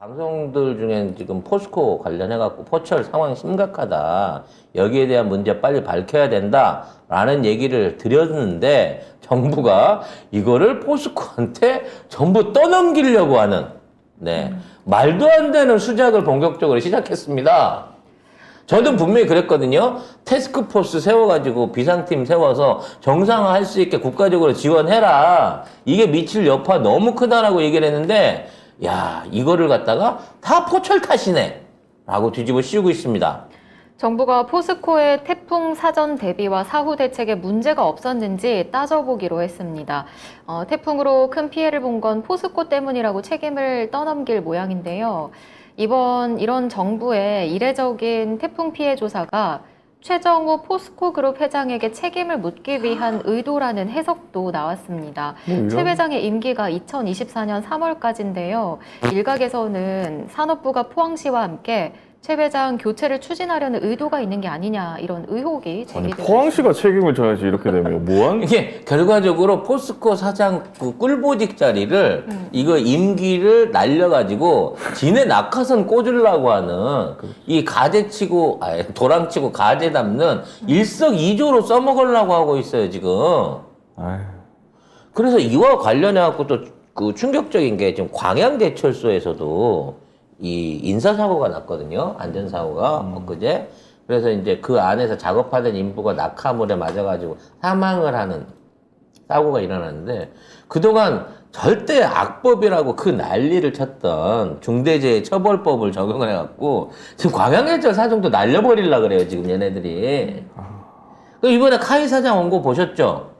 방송들 중엔 지금 포스코 관련해갖고 포철 상황이 심각하다. 여기에 대한 문제 빨리 밝혀야 된다라는 얘기를 드렸는데 정부가 이거를 포스코한테 전부 떠넘기려고 하는 말도 안 되는 수작을 본격적으로 시작했습니다. 저는 분명히 그랬거든요. 태스크포스 세워가지고 비상팀 세워서 정상화할 수 있게 국가적으로 지원해라. 이게 미칠 여파 너무 크다라고 얘기를 했는데 야, 이거를 갖다가 다 포철 탓이네 라고 뒤집어 씌우고 있습니다. 정부가 포스코의 태풍 사전 대비와 사후 대책에 문제가 없었는지 따져보기로 했습니다. 태풍으로 큰 피해를 본 건 포스코 때문이라고 책임을 떠넘길 모양인데요. 이번 이런 정부의 이례적인 태풍 피해 조사가 최정우 포스코 그룹 회장에게 책임을 묻기 위한 의도라는 해석도 나왔습니다. 최 회장의 임기가 2024년 3월까지인데요. 일각에서는 산업부가 포항시와 함께 최 회장 교체를 추진하려는 의도가 있는 게 아니냐 이런 의혹이 제기되고 있습니다. 포항시가 책임을 져야지 이렇게 되면 뭐한? 이게 결과적으로 포스코 사장 그 꿀보직 자리를 이거 임기를 날려가지고 지네 낙하산 꽂으려고 하는 이 가재치고 도랑치고 가재 담는 일석이조로 써먹으려고 하고 있어요 지금. 아유. 그래서 이와 관련해갖고 또 그 충격적인 게 지금 광양제철소에서도 이 인사사고가 났거든요. 안전사고가 엊그제. 그래서 이제 그 안에서 작업하던 인부가 낙하물에 맞아가지고 사망을 하는 사고가 일어났는데 그동안 절대 악법이라고 그 난리를 쳤던 중대재해처벌법을 적용을 해갖고 지금 광양제철 사정도 날려버리려고 그래요. 지금 얘네들이. 이번에 카이 사장 온 거 보셨죠?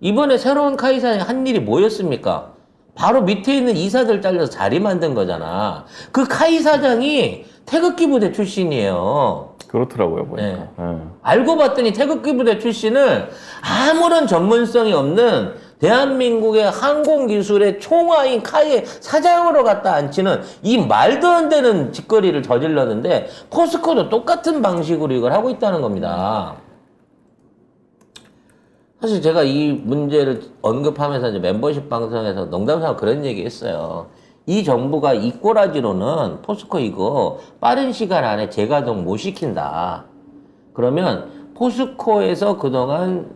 이번에 새로운 카이 사장이 한 일이 뭐였습니까? 바로 밑에 있는 이사들 잘려서 자리 만든 거잖아. 그 카이 사장이 태극기 부대 출신이에요. 그렇더라고요 보니까. 네. 네. 알고 봤더니 태극기 부대 출신을 아무런 전문성이 없는 대한민국의 항공기술의 총아인 카이의 사장으로 갖다 앉히는 이 말도 안 되는 짓거리를 저질렀는데 포스코도 똑같은 방식으로 이걸 하고 있다는 겁니다. 사실 제가 이 문제를 언급하면서 이제 멤버십 방송에서 농담삼아 그런 얘기 했어요. 이 정부가 이 꼬라지로는 포스코 이거 빠른 시간 안에 재가동 못 시킨다. 그러면 포스코에서 그동안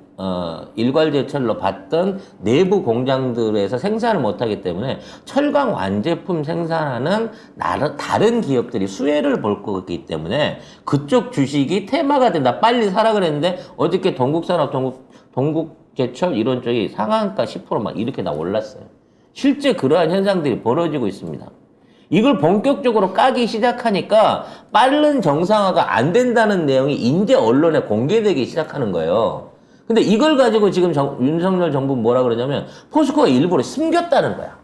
일괄제철로 봤던 내부 공장들에서 생산을 못하기 때문에 철강 완제품 생산하는 다른 기업들이 수혜를 볼 거기 때문에 그쪽 주식이 테마가 된다. 빨리 사라 그랬는데 어저께 동국산업, 동국제철 이런 쪽이 상한가 10% 막 이렇게 다 올랐어요. 실제 그러한 현상들이 벌어지고 있습니다. 이걸 본격적으로 까기 시작하니까 빠른 정상화가 안 된다는 내용이 이제 언론에 공개되기 시작하는 거예요. 근데 이걸 가지고 지금 윤석열 정부는 뭐라 그러냐면 포스코가 일부러 숨겼다는 거야.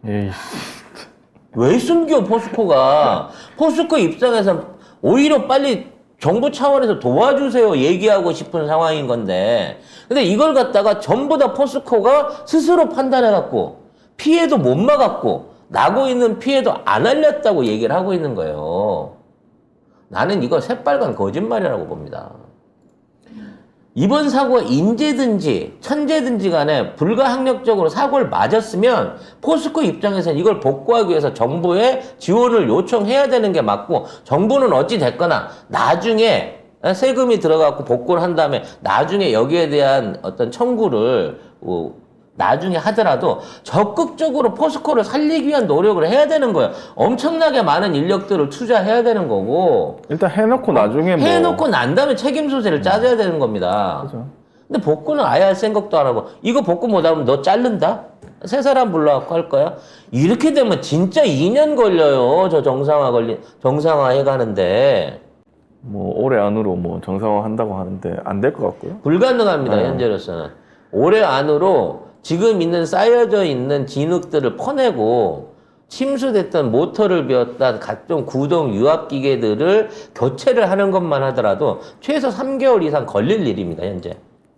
에이. 왜 숨겨 포스코가? 포스코 입장에서 오히려 빨리 정부 차원에서 도와주세요 얘기하고 싶은 상황인 건데 근데 이걸 갖다가 전부 다 포스코가 스스로 판단해갖고 피해도 못 막았고 나고 있는 피해도 안 알렸다고 얘기를 하고 있는 거예요. 나는 이거 새빨간 거짓말이라고 봅니다. 이번 사고가 인재든지 천재든지 간에 불가항력적으로 사고를 맞았으면 포스코 입장에서는 이걸 복구하기 위해서 정부에 지원을 요청해야 되는 게 맞고 정부는 어찌 됐거나 나중에 세금이 들어가고 복구를 한 다음에 나중에 여기에 대한 어떤 청구를 나중에 하더라도 적극적으로 포스코를 살리기 위한 노력을 해야 되는 거예요. 엄청나게 많은 인력들을 투자해야 되는 거고 일단 해놓고 나중에 뭐 해놓고 난 다음에 책임 소재를 짜줘야 되는 겁니다. 그죠. 근데 복구는 아예 할 생각도 안 하고 이거 복구 못하면 너 자른다? 새 사람 불러갖고 할 거야? 이렇게 되면 진짜 2년 걸려요. 저 정상화 해가는데. 뭐 올해 안으로 뭐 정상화 한다고 하는데 안 될 것 같고요. 불가능합니다. 현재로서는. 올해 안으로 지금 있는 쌓여져 있는 진흙들을 퍼내고 침수됐던 모터를 비웠던 각종 구동 유압 기계들을 교체를 하는 것만 하더라도 최소 3개월 이상 걸릴 일입니다. 현재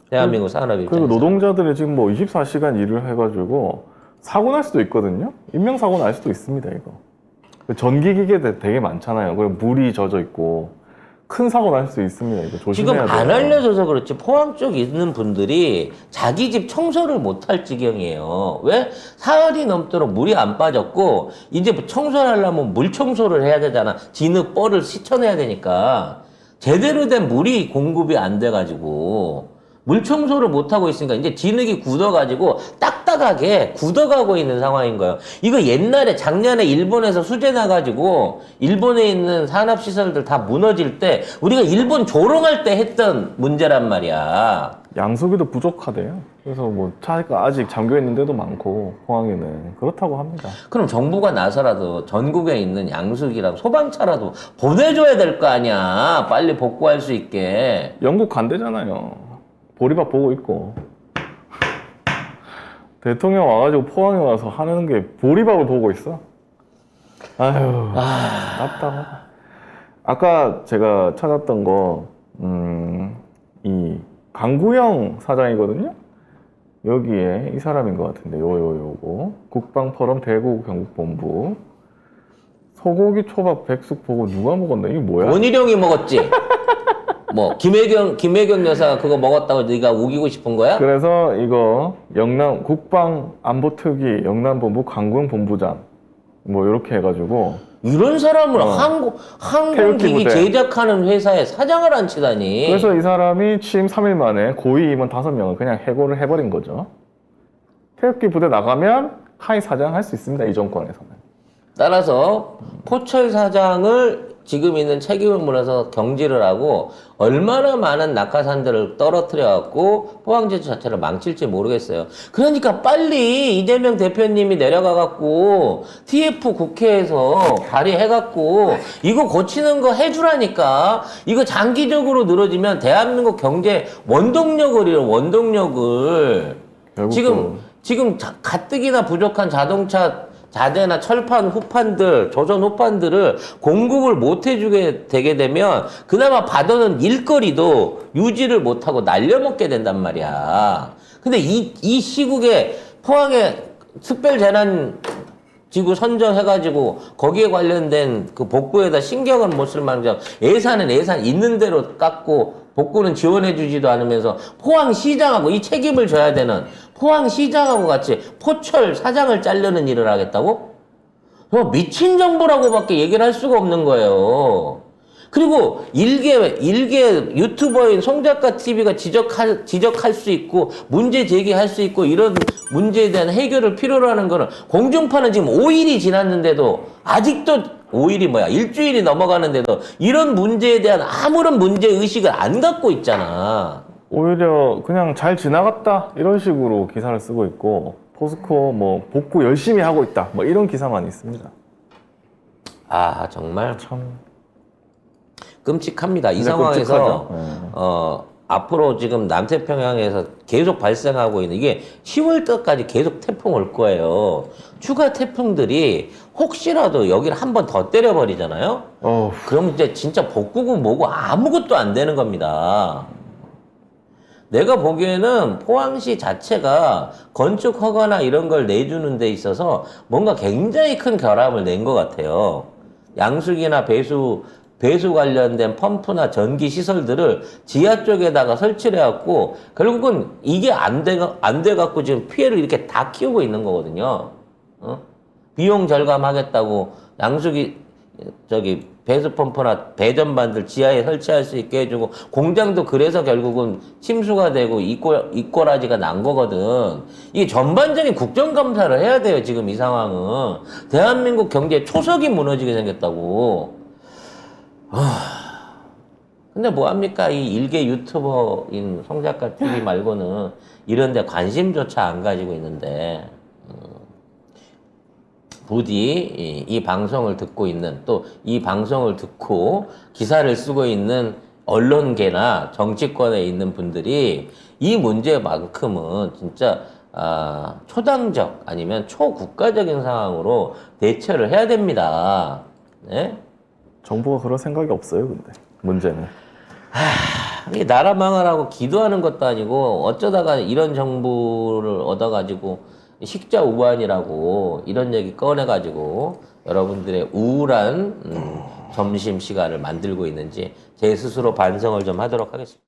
대한민국 산업 입장에서. 그리고 노동자들이 지금 뭐 24시간 일을 해가지고 사고 날 수도 있거든요. 인명사고 날 수도 있습니다. 이거 전기 기계들 되게 많잖아요. 그리고 물이 젖어 있고 큰 사고 날 수 있습니다. 이거 조심해야 지금 돼요. 안 알려져서 그렇지 포항 쪽 있는 분들이 자기 집 청소를 못할 지경이에요. 왜? 사흘이 넘도록 물이 안 빠졌고 이제 뭐 청소를 하려면 물 청소를 해야 되잖아. 진흙 뻘을 씻어내야 되니까 제대로 된 물이 공급이 안 돼가지고 물 청소를 못하고 있으니까 이제 진흙이 굳어가지고 딱딱하게 굳어가고 있는 상황인 거예요. 이거 옛날에 작년에 일본에서 수재 나가지고 일본에 있는 산업시설들 다 무너질 때 우리가 일본 조롱할 때 했던 문제란 말이야. 양수기도 부족하대요. 그래서 뭐 차가 아직 잠겨 있는 데도 많고 포항에는 그렇다고 합니다. 그럼 정부가 나서라도 전국에 있는 양수기랑 소방차라도 보내줘야 될 거 아니야. 빨리 복구할 수 있게. 영국 간대잖아요. 보리밥 보고 있고. 대통령 와가지고 포항에 와서 하는 게 보리밥을 보고 있어. 아휴, 답답하다. 아까 제가 찾았던 거, 이 강구영 사장이거든요? 여기에 이 사람인 것 같은데, 요거. 국방포럼 대구 경북본부. 소고기 초밥 백숙 보고 누가 먹었나? 이게 뭐야? 원희룡이 먹었지. 뭐 김혜경 여사가 그거 먹었다고 네가 우기고 싶은 거야? 그래서 이거 영남 국방안보특위 영남본부 강구영 본부장 뭐 이렇게 해가지고 이런 사람을 항공기기 태극기 부대. 제작하는 회사에 사장을 앉히다니. 그래서 이 사람이 취임 3일 만에 고위 임원 5명을 그냥 해고를 해버린 거죠. 태극기 부대 나가면 하위 사장 할 수 있습니다. 이 정권에서는. 따라서 포철 사장을 지금 있는 책임을 물어서 경질을 하고 얼마나 많은 낙하산들을 떨어뜨려 갖고 포항제주 자체를 망칠지 모르겠어요. 그러니까 빨리 이재명 대표님이 내려가 갖고 TF 국회에서 발의해 갖고 이거 고치는 거 해주라니까. 이거 장기적으로 늘어지면 대한민국 경제 원동력을 잃어. 원동력을. 결국 지금 가뜩이나 부족한 자재나 철판 후판들, 조선 후판들을 공급을 못 해주게 되게 되면 그나마 받아놓은 일거리도 유지를 못하고 날려먹게 된단 말이야. 근데 이 시국에 포항에 특별재난지구 선정해가지고 거기에 관련된 그 복구에다 신경을 못 쓸 망정 예산은 예산 있는 대로 깎고 복구는 지원해주지도 않으면서 포항시장하고 이 책임을 져야 되는 포항시장하고 같이 포철 사장을 자르는 일을 하겠다고? 미친 정부라고밖에 얘기를 할 수가 없는 거예요. 그리고 일개 유튜버인 송작가 TV가 지적할 수 있고 문제 제기할 수 있고 이런 문제에 대한 해결을 필요로 하는 거는 공중파는 지금 5일이 지났는데도 아직도 5일이 뭐야? 일주일이 넘어가는데도 이런 문제에 대한 아무런 문제의식을 안 갖고 있잖아. 오히려 그냥 잘 지나갔다 이런 식으로 기사를 쓰고 있고 포스코 뭐 복구 열심히 하고 있다 뭐 이런 기사만 있습니다. 아 정말 참 끔찍합니다. 이 진짜 상황에서 끔찍하죠. 앞으로 지금 남태평양에서 계속 발생하고 있는 이게 10월 달까지 계속 태풍 올 거예요. 추가 태풍들이 혹시라도 여기를 한 번 더 때려버리잖아요. 그럼 이제 진짜 복구고 뭐고 아무것도 안 되는 겁니다. 내가 보기에는 포항시 자체가 건축 허가나 이런 걸 내주는 데 있어서 뭔가 굉장히 큰 결함을 낸 것 같아요. 양수기나 배수 관련된 펌프나 전기 시설들을 지하 쪽에다가 설치를 해갖고 결국은 이게 안 돼갖고 지금 피해를 이렇게 다 키우고 있는 거거든요. 비용 절감하겠다고 양수기 배수 펌프나 배전반들 지하에 설치할 수 있게 해주고 공장도 그래서 결국은 침수가 되고 이꼬라지가 난 거거든. 이게 전반적인 국정감사를 해야 돼요. 지금 이 상황은 대한민국 경제 초석이 무너지게 생겼다고. 근데 뭐합니까? 이 일개 유튜버인 송작가 TV 말고는 이런 데 관심조차 안 가지고 있는데 부디 이 방송을 듣고 있는 또 이 방송을 듣고 기사를 쓰고 있는 언론계나 정치권에 있는 분들이 이 문제만큼은 진짜 초당적 아니면 초국가적인 상황으로 대처를 해야 됩니다. 네? 정부가 그럴 생각이 없어요. 근데 문제는 이 나라 망하라고 기도하는 것도 아니고 어쩌다가 이런 정부를 얻어가지고 식자우반이라고 이런 얘기 꺼내가지고 여러분들의 우울한 점심 시간을 만들고 있는지 제 스스로 반성을 좀 하도록 하겠습니다.